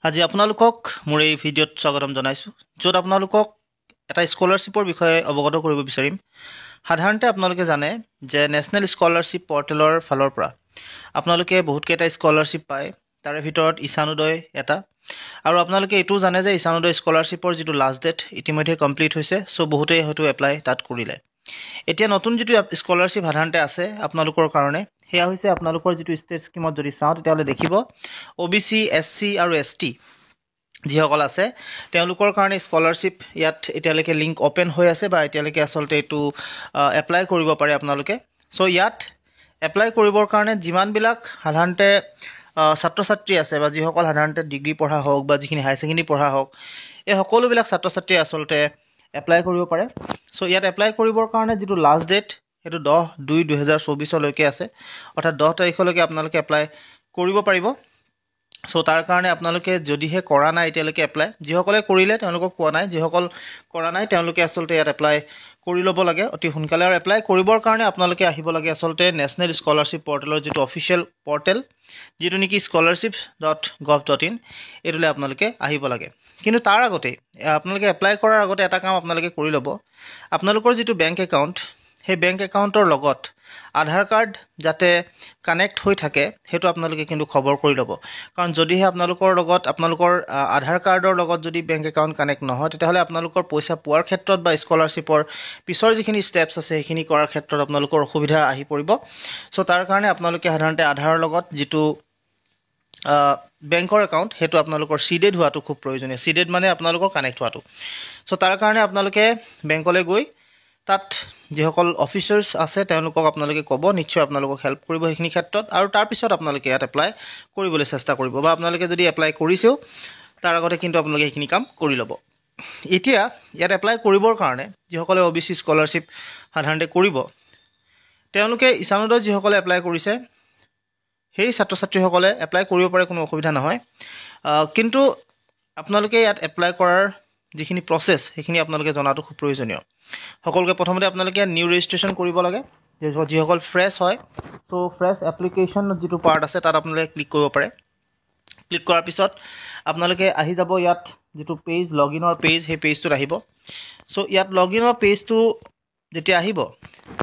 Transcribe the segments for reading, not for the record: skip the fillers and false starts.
আজি আপোনালোকক মোৰ এই ভিডিঅ'ত স্বাগতম জনাইছোঁ, য'ত আপোনালোকক এটা স্কলাৰশ্বিপৰ বিষয়ে অৱগত কৰিব বিচাৰিম। সাধাৰণতে আপোনালোকে জানে যে নেশ্যনেল স্কলাৰশ্বিপ পৰ্টেলৰ ফালৰ পৰা আপোনালোকে বহুতকেইটা স্কলাৰশ্বিপ পায়, তাৰে ভিতৰত ঈশানোদয় এটা। আৰু আপোনালোকে এইটোও জানে যে ঈশানোদয় স্কলাৰশ্বিপৰ যিটো লাষ্ট ডেট ইতিমধ্যে কমপ্লিট হৈছে, চ' বহুতেই হয়তো এপ্লাই তাত কৰিলে। এতিয়া নতুন যিটো স্কলাৰশ্বিপ সাধাৰণতে আছে আপোনালোকৰ কাৰণে, সেয়া হৈছে আপোনালোকৰ যিটো ষ্টেট স্কীমত যদি চাওঁ তেতিয়াহ'লে দেখিব OBC, SC আৰু ST যিসকল আছে তেওঁলোকৰ কাৰণে স্কলাৰশ্বিপ ইয়াত এতিয়ালৈকে লিংক অ'পেন হৈ আছে বা এতিয়ালৈকে আচলতে এইটো এপ্লাই কৰিব পাৰে আপোনালোকে। চ' ইয়াত এপ্লাই কৰিবৰ কাৰণে যিমানবিলাক সাধাৰণতে ছাত্ৰ ছাত্ৰী আছে বা যিসকল সাধাৰণতে ডিগ্ৰী পঢ়া হওক বা যিখিনি হাই ছেকেণ্ডেৰী পঢ়া হওক, এই সকলোবিলাক ছাত্ৰ ছাত্ৰীয়ে আচলতে এপ্লাই কৰিব পাৰে। চ' ইয়াত এপ্লাই কৰিবৰ কাৰণে যিটো লাষ্ট ডেট সেইটো 10/2/2024 আছে, অৰ্থাৎ 10 তাৰিখলৈকে আপোনালোকে এপ্লাই কৰিব পাৰিব। চ' তাৰ কাৰণে আপোনালোকে যদিহে কৰা নাই এতিয়ালৈকে এপ্লাই, যিসকলে কৰিলে তেওঁলোকক কোৱা নাই, যিসকল কৰা নাই তেওঁলোকে আচলতে ইয়াত এপ্লাই কৰি ল'ব লাগে অতি সোনকালে। আৰু এপ্লাই কৰিবৰ কাৰণে আপোনালোকে আহিব লাগে আচলতে নেশ্যনেল স্কলাৰশ্বিপ পৰ্টেলৰ যিটো অফিচিয়েল পৰ্টেল, যিটো নেকি scholarships.gov.in, এইটোলৈ আপোনালোকে আহিব লাগে। কিন্তু তাৰ আগতে আপোনালোকে এপ্লাই কৰাৰ আগতে এটা কাম আপোনালোকে কৰি ল'ব। আপোনালোকৰ যিটো বেংক একাউণ্ট, সেই বেংক একাউণ্টৰ লগত আধাৰ কাৰ্ড যাতে কানেক্ট হৈ থাকে সেইটো আপোনালোকে কিন্তু খবৰ কৰি ল'ব। কাৰণ যদিহে আপোনালোকৰ আধাৰ কাৰ্ডৰ লগত যদি বেংক একাউণ্ট কানেক্ট নহয়, তেতিয়াহ'লে আপোনালোকৰ পইচা পোৱাৰ ক্ষেত্ৰত বা স্কলাৰশ্বিপৰ পিছৰ যিখিনি ষ্টেপছ আছে সেইখিনি কৰাৰ ক্ষেত্ৰত আপোনালোকৰ অসুবিধা আহি পৰিব। চ' তাৰ কাৰণে আপোনালোকে সাধাৰণতে আধাৰৰ লগত যিটো বেংকৰ একাউণ্ট সেইটো আপোনালোকৰ চিডেড হোৱাটো খুব প্ৰয়োজনীয়। চিডেড মানে আপোনালোকৰ কানেক্ট হোৱাটো। চ' তাৰ কাৰণে আপোনালোকে বেংকলৈ গৈ তাত যিসকল অফিচাৰ্ছ আছে তেওঁলোকক আপোনালোকে ক'ব, নিশ্চয় আপোনালোকক হেল্প কৰিব সেইখিনি ক্ষেত্ৰত। আৰু তাৰপিছত আপোনালোকে ইয়াত এপ্লাই কৰিবলৈ চেষ্টা কৰিব, বা আপোনালোকে যদি এপ্লাই কৰিছেও তাৰ আগতে কিন্তু আপোনালোকে সেইখিনি কাম কৰি ল'ব। এতিয়া ইয়াত এপ্লাই কৰিবৰ কাৰণে যিসকলে OBC স্কলাৰশ্বিপ সাধাৰণতে কৰিব, তেওঁলোকে ঈশানোদয় যিসকলে এপ্লাই কৰিছে সেই ছাত্ৰ ছাত্ৰীসকলে এপ্লাই কৰিব পাৰে, কোনো অসুবিধা নহয়। কিন্তু আপোনালোকে ইয়াত এপ্লাই কৰাৰ যিখিনি প্ৰচেছ সেইখিনি আপোনালোকে জনাটো খুব প্ৰয়োজনীয়। সকলোকে প্ৰথমতে আপোনালোকে নিউ ৰেজিষ্ট্ৰেশ্যন কৰিব লাগে, যিসকল ফ্ৰেছ হয়। চ' ফ্ৰেছ এপ্লিকেশ্যন যিটো পাৰ্ট আছে তাত আপোনালোকে ক্লিক কৰিব পাৰে। ক্লিক কৰাৰ পিছত আপোনালোকে আহি যাব ইয়াত যিটো পেজ, লগইনৰ পেজ, সেই পেজটোত আহিব। চ' ইয়াত লগইনৰ পেজটো যেতিয়া আহিব,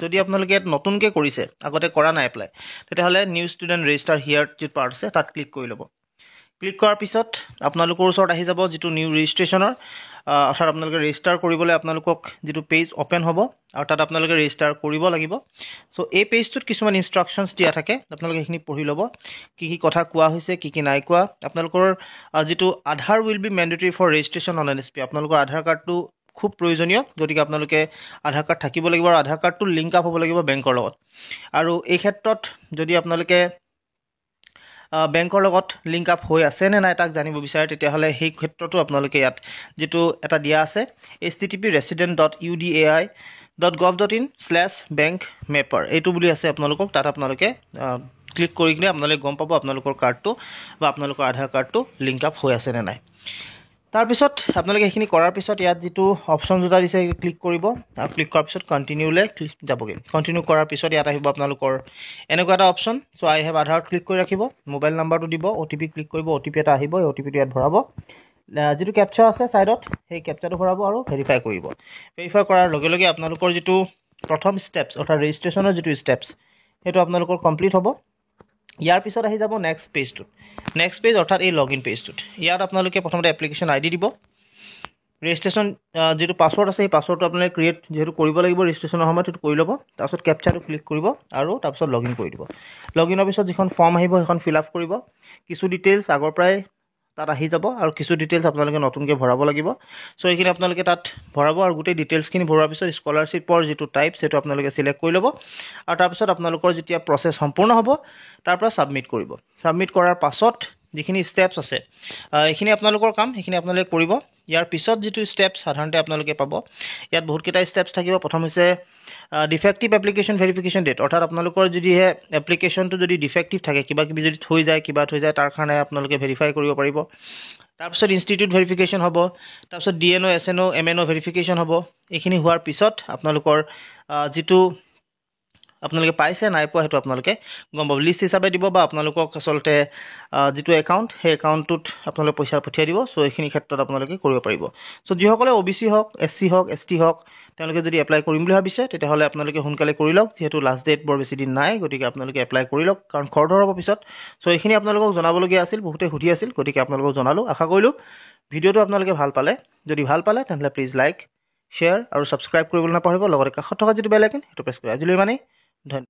যদি আপোনালোকে ইয়াত নতুনকৈ কৰিছে, আগতে কৰা নাই এপ্লাই, তেতিয়াহ'লে নিউ ষ্টুডেণ্ট ৰেজিষ্টাৰ হিয়াৰ যিটো পাৰ্ট আছে তাত ক্লিক কৰি ল'ব। ক্লিক কৰাৰ পিছত আপোনালোকৰ ওচৰত আহি যাব যিটো নিউ ৰেজিষ্ট্ৰেশ্যনৰ, অৰ্থাৎ আপোনালোকে ৰেজিষ্টাৰ কৰিবলৈ আপোনালোকক যিটো পেজ অ'পেন হ'ব আৰু তাত আপোনালোকে ৰেজিষ্টাৰ কৰিব লাগিব। চ' এই পেজটোত কিছুমান ইনষ্ট্ৰাকশ্যনছ দিয়া থাকে, আপোনালোকে সেইখিনি পঢ়ি ল'ব, কি কি কথা কোৱা হৈছে, কি কি নাই কোৱা। আপোনালোকৰ যিটো Aadhaar will be mandatory for registration on NSP, আপোনালোকৰ আধাৰ কাৰ্ডটো খুব প্ৰয়োজনীয়, গতিকে আপোনালোকে আধাৰ কাৰ্ড থাকিব লাগিব আৰু আধাৰ কাৰ্ডটো লিংক আপ হ'ব লাগিব বেংকৰ লগত। আৰু এই ক্ষেত্ৰত যদি আপোনালোকে বেংকৰ লগত লিংক আপ হৈ আছে নে নাই তাক জানিব বিচাৰে, তেতিয়াহ'লে সেই ক্ষেত্ৰতো আপোনালোকে ইয়াত যিটো এটা দিয়া আছে http://resident.uda.gov.in/bank-mapper এইটো বুলি আছে আপোনালোকক, তাত আপোনালোকে ক্লিক কৰি কিনে আপোনালোকে গম পাব আপোনালোকৰ কাৰ্ডটো বা আপোনালোকৰ আধাৰ কাৰ্ডটো লিংক আপ হৈ আছে নে নাই। তাৰপিছত আপোনালোকে সেইখিনি কৰাৰ পিছত ইয়াত যিটো অপশ্যন দুটা দিছে ক্লিক কৰিব, আৰু ক্লিক কৰাৰ পিছত কণ্টিনিউলৈ যাবগৈ। কণ্টিনিউ কৰাৰ পিছত ইয়াত আহিব আপোনালোকৰ এনেকুৱা এটা অপশ্যন, চ' আই হেভ আধাৰত ক্লিক কৰি ৰাখিব, মোবাইল নাম্বাৰটো দিব, OTP ক্লিক কৰিব, OTP এটা আহিব, এই OTPটো ইয়াত ভৰাব, যিটো কেপচা আছে ছাইডত সেই কেপচাটো ভৰাব আৰু ভেৰিফাই কৰিব। ভেৰিফাই কৰাৰ লগে লগে আপোনালোকৰ যিটো প্ৰথম ষ্টেপছ অৰ্থাৎ ৰেজিষ্ট্ৰেশ্যনৰ যিটো ষ্টেপছ সেইটো আপোনালোকৰ কমপ্লিট হ'ব। ইয়াৰ পিছত আহি যাব নেক্সট পেজটোত, নেক্সট পেজ অৰ্থাৎ এই লগইন পেজটোত। ইয়াত আপোনালোকে প্ৰথমতে এপ্লিকেশ্যন ID দিব, ৰেজিষ্ট্ৰেশ্যন যিটো পাছৱৰ্ড আছে সেই পাছৱৰ্ডটো আপোনালোকে ক্ৰিয়েট যিহেতু কৰিব লাগিব ৰেজিষ্ট্ৰেশ্যনৰ সময়ত, সেইটো কৰি ল'ব। তাৰপিছত কেপচাটো ক্লিক কৰিব আৰু তাৰপিছত লগইন কৰি দিব। লগইনৰ পিছত যিখন ফৰ্ম আহিব সেইখন ফিল আপ কৰিব, কিছু ডিটেইলছ আগৰ পৰাই তাত আহি যাব আৰু কিছু ডিটেইলছ আপোনালোকে নতুনকৈ ভৰাব লাগিব। চ' এইখিনি আপোনালোকে তাত ভৰাব আৰু গোটেই ডিটেইলছখিনি ভৰোৱাৰ পিছত স্কলাৰশ্বিপৰ যিটো টাইপ সেইটো আপোনালোকে চিলেক্ট কৰি ল'ব, আৰু তাৰপিছত আপোনালোকৰ যেতিয়া প্ৰচেছ সম্পূৰ্ণ হ'ব তাৰপৰা ছাবমিট কৰিব। ছাবমিট কৰাৰ পাছত যিখিনি ষ্টেপছ আছে এইখিনি আপোনালোকৰ কাম, সেইখিনি আপোনালোকে কৰিব। ইয়াৰ পিছত যিটো ষ্টেপছ সাধাৰণতে আপোনালোকে পাব, ইয়াত বহুতকেইটা ষ্টেপছ থাকিব। প্ৰথম হৈছে ডিফেক্টিভ এপ্লিকেশ্যন ভেৰিফিকেশ্যন ডেট, অৰ্থাৎ আপোনালোকৰ যদিহে এপ্লিকেশ্যনটো যদি ডিফেক্টিভ থাকে, কিবা কিবি যদি থৈ যায় তাৰ কাৰণে আপোনালোকে ভেৰিফাই কৰিব পাৰিব। তাৰপিছত ইনষ্টিটিউট ভেৰিফিকেশ্যন হ'ব, তাৰপিছত DNO SNO MNO ভেৰিফিকেশ্যন হ'ব। এইখিনি হোৱাৰ পিছত আপোনালোকৰ যিটো আপোনালোকে পাইছে নাই পোৱা সেইটো আপোনালোকে গম পাব লিষ্ট হিচাপে দিব বা আপোনালোকক আচলতে যিটো একাউণ্ট সেই একাউণ্টটোত আপোনালোকে পইচা পঠিয়াই দিব চ' এইখিনি ক্ষেত্ৰত আপোনালোকে কৰিব পাৰিব চ' যিসকলে OBC হওক SC হওক ST হওক তেওঁলোকে যদি এপ্লাই কৰিম বুলি ভাবিছে তেতিয়াহ'লে আপোনালোকে সোনকালে কৰি লওক যিহেতু লাষ্ট ডেট বৰ বেছি দিন নাই গতিকে আপোনালোকে এপ্লাই কৰি লওক কাৰণ খৰধৰ হ'ব পিছত চ' এইখিনি আপোনালোকক জনাবলগীয়া আছিল বহুতে সুধি আছিল গতিকে আপোনালোকক জনালোঁ আশা কৰিলোঁ ভিডিঅ'টো আপোনালোকে ভাল পালে যদি ভাল পালে তেন্তে প্লিজ লাইক শ্বেয়াৰ আৰু ছাবস্ক্ৰাইব কৰিবলৈ নাপাহৰিব লগতে কাষত থকা যিটো বেল আইকন সেইটো প্ৰেছ কৰি আজিলৈ ইমানেই ধন্যবাদ